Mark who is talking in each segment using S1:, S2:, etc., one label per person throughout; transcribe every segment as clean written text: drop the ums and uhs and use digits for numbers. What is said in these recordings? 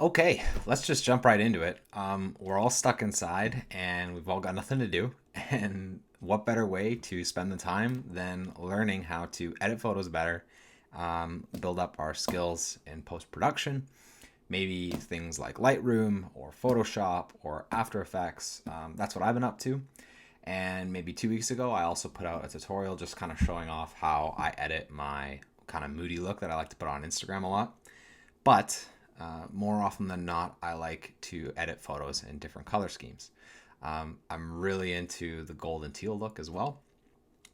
S1: Okay, let's just jump right into it. We're all stuck inside and we've all got nothing to do. And what better way to spend the time than learning how to edit photos better, build up our skills in post production, maybe things like Lightroom or Photoshop or After Effects. That's what I've been up to. And maybe 2 weeks ago, I also put out a tutorial just kind of showing off how I edit my kind of moody look that I like to put on Instagram a lot. But more often than not, I like to edit photos in different color schemes. I'm really into the gold and teal look as well.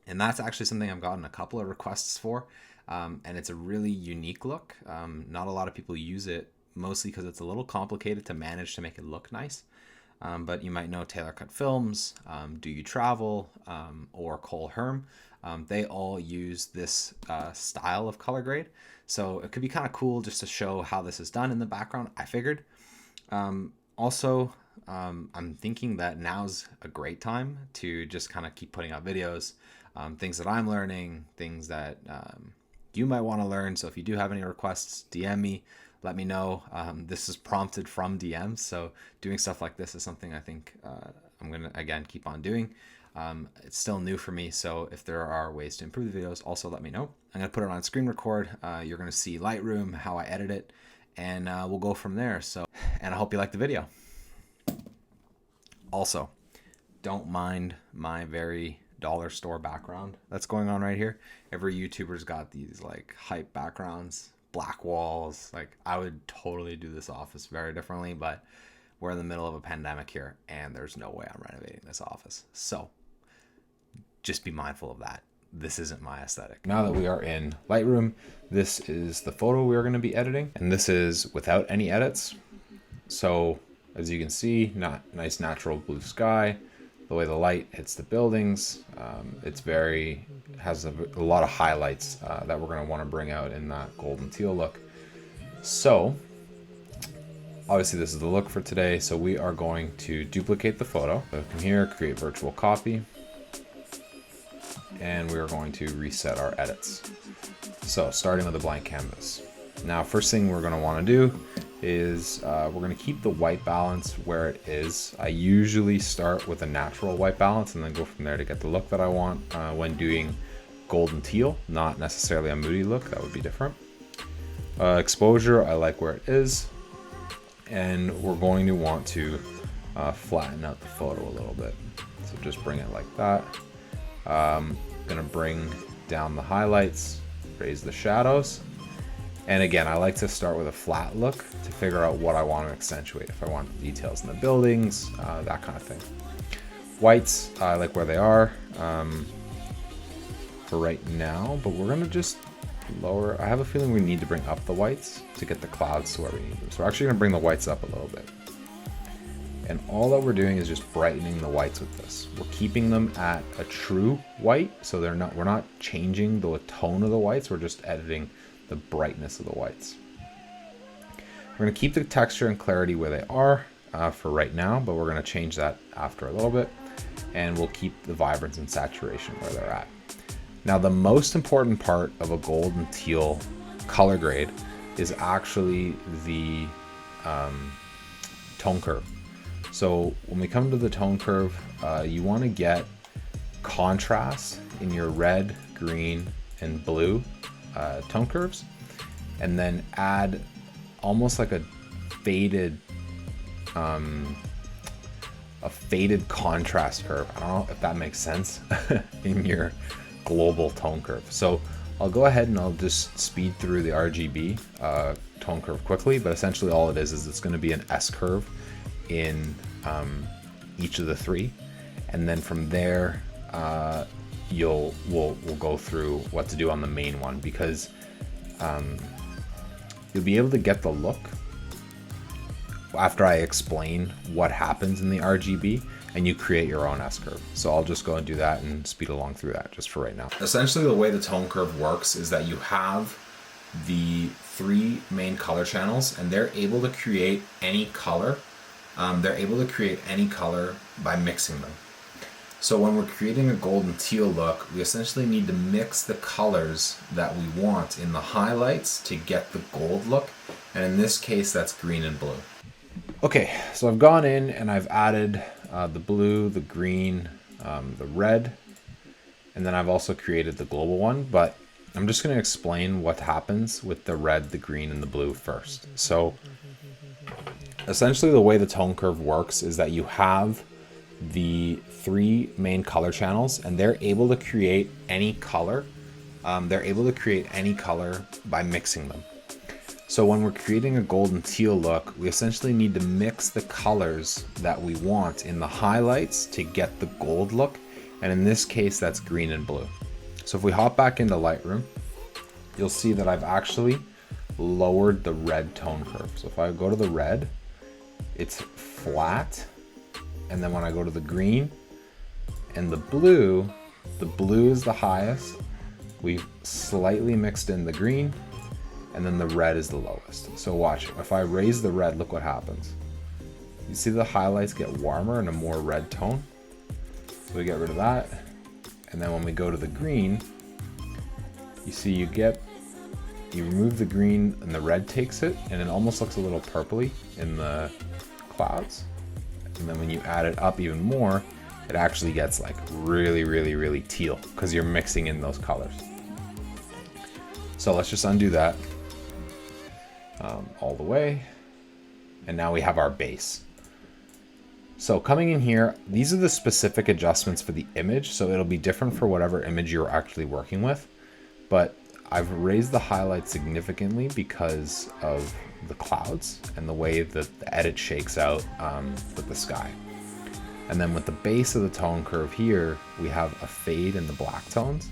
S1: And that's actually something I've gotten a couple of requests for. And it's a really unique look. Not a lot of people use it, mostly because it's a little complicated to manage to make it look nice. But you might know Taylor Cut Films, Do You Travel, or Cole Herm. They all use this style of color grade. So it could be kind of cool just to show how this is done in the background, I figured. Also, I'm thinking that now's a great time to just kind of keep putting out videos, things that I'm learning, things that you might want to learn. So if you do have any requests, DM me, let me know. This is prompted from DMs, so doing stuff like this is something I think I'm going to, again, keep on doing. It's still new for me, so if there are ways to improve the videos, also let me know. I'm going to put it on screen record. You're going to see Lightroom, how I edit it, and we'll go from there. And I hope you like the video. Also, don't mind my very dollar store background that's going on right here. Every YouTuber's got these like hype backgrounds, black walls. Like, I would totally do this office very differently, but we're in the middle of a pandemic here and there's no way I'm renovating this office. So just be mindful of that. This isn't my aesthetic. Now that we are in Lightroom, this is the photo we are going to be editing, and this is without any edits. So as you can see, nice natural blue sky, the way the light hits the buildings. It's has a lot of highlights that we're going to want to bring out in that gold and teal look. So obviously this is the look for today. So we are going to duplicate the photo. So come here, create virtual copy, and we are going to reset our edits. So starting with a blank canvas. Now, first thing we're going to want to do is we're going to keep the white balance where it is. I usually start with a natural white balance and then go from there to get the look that I want when doing gold and teal, not necessarily a moody look. That would be different. Exposure, I like where it is. And we're going to want to flatten out the photo a little bit. So just bring it like that. Gonna bring down the highlights, raise the shadows. And again, I like to start with a flat look to figure out what I want to accentuate. If I want the details in the buildings, that kind of thing. Whites, I like where they are for right now, but we're gonna just lower. I have a feeling we need to bring up the whites to get the clouds to where we need them. So we're actually gonna bring the whites up a little bit. And all that we're doing is just brightening the whites with this. We're keeping them at a true white, so we're not changing the tone of the whites, we're just editing the brightness of the whites. We're gonna keep the texture and clarity where they are for right now, but we're gonna change that after a little bit, and we'll keep the vibrance and saturation where they're at. Now, the most important part of a gold and teal color grade is actually the tone curve. So when we come to the tone curve, you want to get contrast in your red, green, and blue tone curves, and then add almost like a faded contrast curve. I don't know if that makes sense in your global tone curve. So I'll go ahead and I'll just speed through the RGB tone curve quickly, but essentially all it is it's going to be an S curve in each of the three, and then from there we'll go through what to do on the main one, because you'll be able to get the look after I explain what happens in the RGB and you create your own S curve. So I'll just go and do that and speed along through that just for right now. Essentially, the way the tone curve works is that you have the three main color channels, and they're able to create any color. They're able to create any color by mixing them. So when we're creating a gold and teal look, we essentially need to mix the colors that we want in the highlights to get the gold look. And in this case, that's green and blue. Okay, so I've gone in and I've added the blue, the green, the red, and then I've also created the global one, but I'm just going to explain what happens with the red, the green, and the blue first. So essentially the way the tone curve works is that you have the three main color channels, and they're able to create any color. They're able to create any color by mixing them. So when we're creating a gold and teal look, we essentially need to mix the colors that we want in the highlights to get the gold look. And in this case, that's green and blue. So if we hop back into Lightroom, you'll see that I've actually lowered the red tone curve. So if I go to the red, it's flat. And then when I go to the green and the blue is the highest. We've slightly mixed in the green, and then the red is the lowest. So watch, if I raise the red, look what happens. You see the highlights get warmer and a more red tone. So we get rid of that. And then when we go to the green, you see you remove the green and the red takes it, and it almost looks a little purpley in the clouds. And then when you add it up even more, it actually gets like really, really, really teal because you're mixing in those colors. So let's just undo that all the way. And now we have our base. So coming in here, these are the specific adjustments for the image. So it'll be different for whatever image you're actually working with. But I've raised the highlights significantly because of the clouds and the way that the edit shakes out with the sky. And then with the base of the tone curve here, we have a fade in the black tones.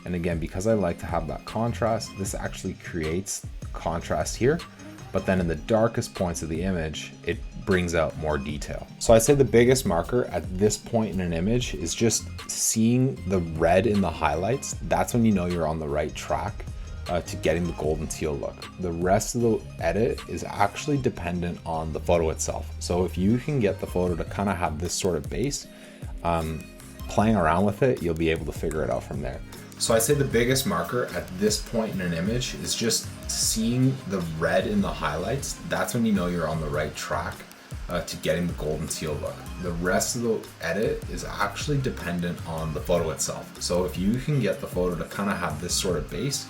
S1: And again, because I like to have that contrast, this actually creates contrast here. But then in the darkest points of the image, it brings out more detail. So I'd say the biggest marker at this point in an image is just seeing the red in the highlights. That's when you know you're on the right track to getting the gold and teal look. The rest of the edit is actually dependent on the photo itself. So if you can get the photo to kind of have this sort of base, playing around with it, you'll be able to figure it out from there. So I'd say the biggest marker at this point in an image is just seeing the red in the highlights. That's when you know you're on the right track to getting the gold and teal look. The rest of the edit is actually dependent on the photo itself. So if you can get the photo to kind of have this sort of base,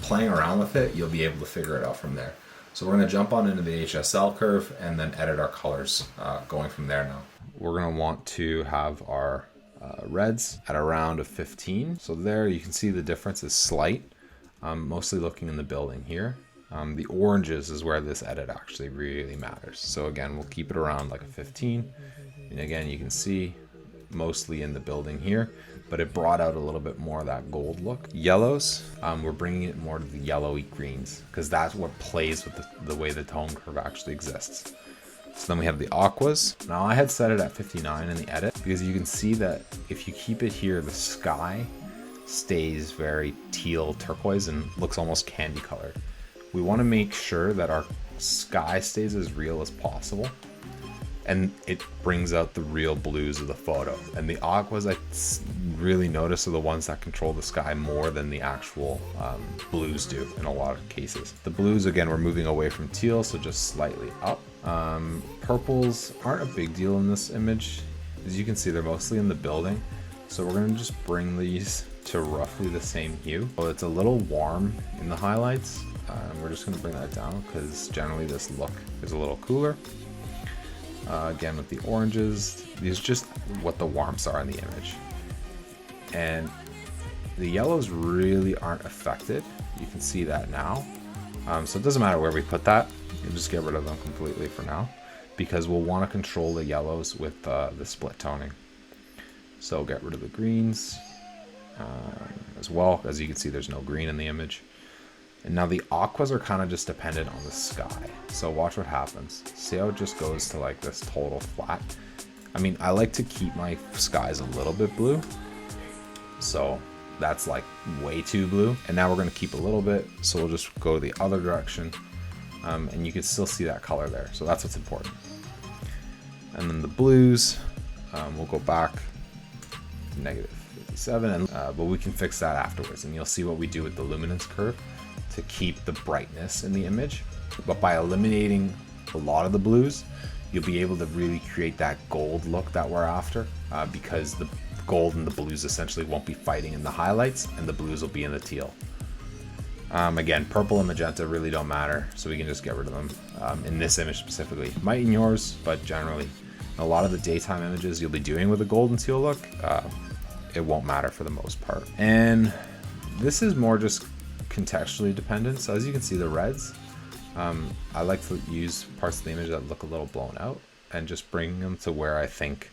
S1: playing around with it, you'll be able to figure it out from there. So we're going to jump on into the HSL curve and then edit our colors going from there now. We're going to want to have our reds at around a 15. So there you can see the difference is slight. Mostly looking in the building here. The oranges is where this edit actually really matters. So again, we'll keep it around like a 15. And again, you can see mostly in the building here, but it brought out a little bit more of that gold look. Yellows, we're bringing it more to the yellowy greens because that's what plays with the way the tone curve actually exists. So then we have the aquas. Now I had set it at 59 in the edit because you can see that if you keep it here, the sky stays very teal turquoise and looks almost candy colored. We want to make sure that our sky stays as real as possible, and it brings out the real blues of the photo. And the aquas I really notice are the ones that control the sky more than the actual blues do in a lot of cases. The blues, again, we're moving away from teal, so just slightly up. Purples aren't a big deal in this image. As you can see, they're mostly in the building. So we're gonna just bring these to roughly the same hue. So it's a little warm in the highlights. We're just gonna bring that down because generally this look is a little cooler. Again, with the oranges, these are just what the warmths are in the image. And the yellows really aren't affected. You can see that now. So it doesn't matter where we put that. We'll just get rid of them completely for now because we'll want to control the yellows with the split toning. So get rid of the greens as well. As you can see, there's no green in the image. And now the aquas are kind of just dependent on the sky. So watch what happens. See how it just goes to like this total flat? I mean, I like to keep my skies a little bit blue. So that's like way too blue. And now we're going to keep a little bit. So we'll just go the other direction. And you can still see that color there. So that's what's important. And then the blues, We'll go back to negative 57, and, but we can fix that afterwards, and you'll see what we do with the luminance curve to keep the brightness in the image. But by eliminating a lot of the blues, you'll be able to really create that gold look that we're after, because the gold and the blues essentially won't be fighting in the highlights, and the blues will be in the teal. Again, purple and magenta really don't matter, so we can just get rid of them in this image specifically. Might in yours, but generally, a lot of the daytime images you'll be doing with a gold and teal look, it won't matter for the most part. And this is more just contextually dependent. So as you can see, the reds, I like to use parts of the image that look a little blown out and just bring them to where I think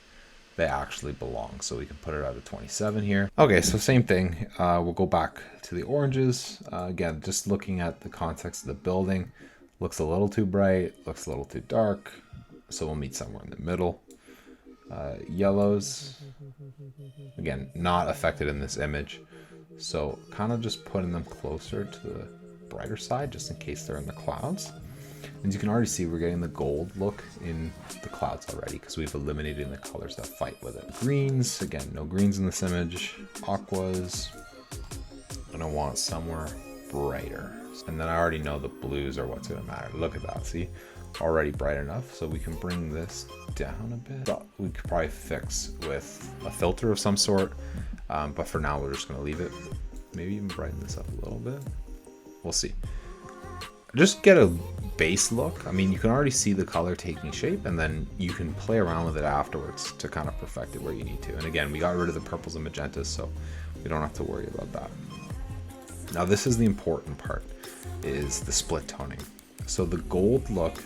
S1: they actually belong. So we can put it out of 27 here. Okay, so same thing. We'll go back to the oranges. Again, just looking at the context of the building. Looks a little too bright, looks a little too dark. So we'll meet somewhere in the middle. Yellows, again, not affected in this image. So kind of just putting them closer to the brighter side, just in case they're in the clouds. And you can already see we're getting the gold look in the clouds already because we've eliminated the colors that fight with it. Greens, again, no greens in this image. Aquas, and I want somewhere brighter. And then I already know the blues are what's gonna matter. Look at that, see? Already bright enough, so we can bring this down a bit. But we could probably fix with a filter of some sort, but for now we're just gonna leave it. Maybe even brighten this up a little bit. We'll see. Just get a base look. I mean, you can already see the color taking shape, and then you can play around with it afterwards to kind of perfect it where you need to. And again, we got rid of the purples and magentas, so we don't have to worry about that. Now this is the important part, is the split toning. So the gold look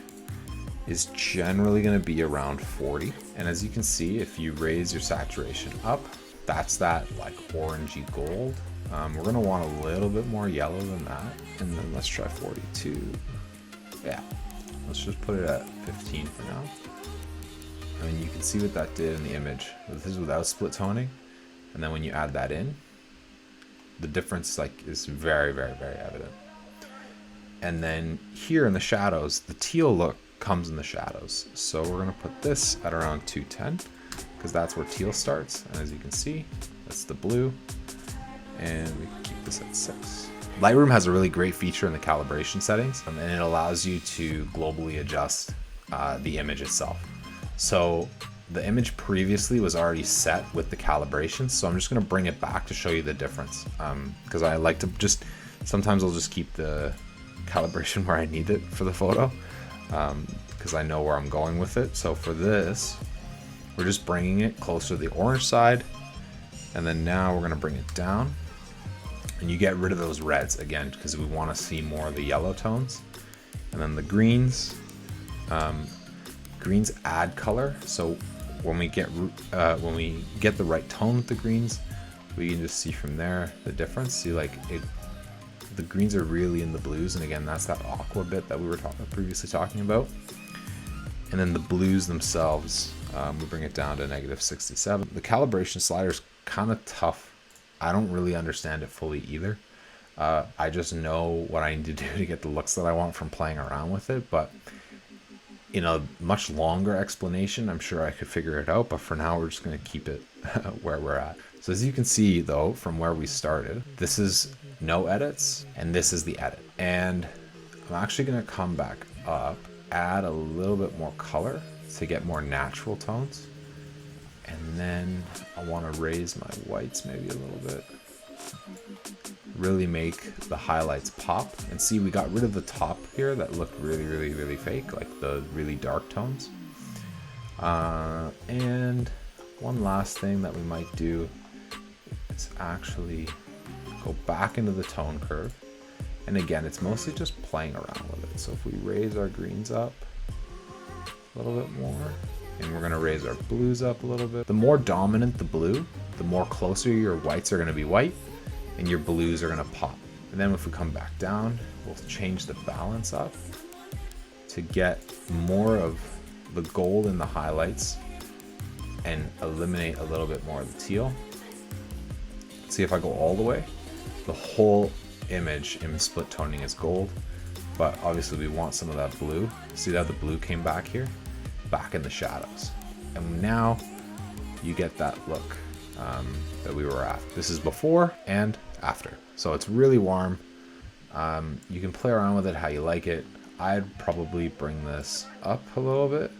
S1: is generally going to be around 40, and as you can see, if you raise your saturation up, that's that like orangey gold. We're going to want a little bit more yellow than that, and then let's try 42. Yeah, let's just put it at 15 for now. I mean, you can see what that did in the image. This is without split toning, and then when you add that in, the difference is very, very, very evident. And then here in the shadows, the teal look comes in the shadows. So we're gonna put this at around 210 because that's where teal starts. And as you can see, that's the blue. And we can keep this at 6. Lightroom has a really great feature in the calibration settings, and it allows you to globally adjust the image itself. So the image previously was already set with the calibration. So I'm just gonna bring it back to show you the difference. Because I like to sometimes I'll just keep the calibration where I need it for the photo, because I know where I'm going with it. So for this, we're just bringing it closer to the orange side, and then now we're going to bring it down, and you get rid of those reds again because we want to see more of the yellow tones. And then the greens, greens add color. So when we get the right tone with the greens, we can just see from there the difference. See, like the greens are really in the blues, and again, that's that aqua bit that we were previously talking about. And then the blues themselves, we bring it down to negative 67. The calibration slider is kind of tough. I don't really understand it fully either. I just know what I need to do to get the looks that I want from playing around with it, but in a much longer explanation, I'm sure I could figure it out, but for now we're just going to keep it where we're at. So as you can see though, from where we started, this is no edits, and this is the edit. And I'm actually going to come back up, add a little bit more color to get more natural tones. And then I want to raise my whites maybe a little bit. Really make the highlights pop. And see, we got rid of the top here that looked really, really, really fake, like the really dark tones. And one last thing that we might do is actually go back into the tone curve. And again, it's mostly just playing around with it. So if we raise our greens up a little bit more, and we're gonna raise our blues up a little bit. The more dominant the blue, the more closer your whites are gonna be white, and your blues are gonna pop. And then if we come back down, we'll change the balance up to get more of the gold in the highlights and eliminate a little bit more of the teal. See, if I go all the way, the whole image in split toning is gold, but obviously we want some of that blue. See how the blue came back here? Back in the shadows. And now you get that look that we were at. This is before and after. So it's really warm. You can play around with it how you like it. I'd probably bring this up a little bit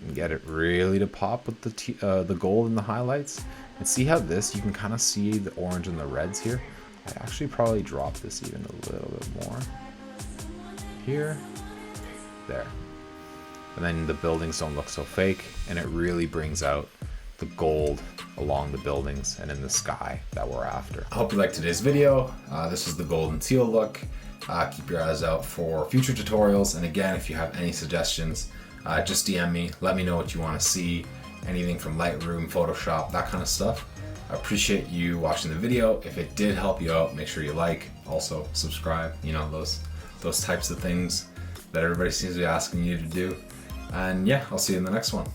S1: and get it really to pop with the gold and the highlights. And see how this, you can kind of see the orange and the reds here. I'd actually probably drop this even a little bit more. Here, there. And then the buildings don't look so fake, and it really brings out the gold along the buildings and in the sky that we're after. I hope you liked today's video. This is the gold and teal look. Keep your eyes out for future tutorials. And again, if you have any suggestions, just DM me. Let me know what you want to see. Anything from Lightroom, Photoshop, that kind of stuff. I appreciate you watching the video. If it did help you out, make sure you like, also subscribe. You know, those types of things that everybody seems to be asking you to do. And yeah, I'll see you in the next one.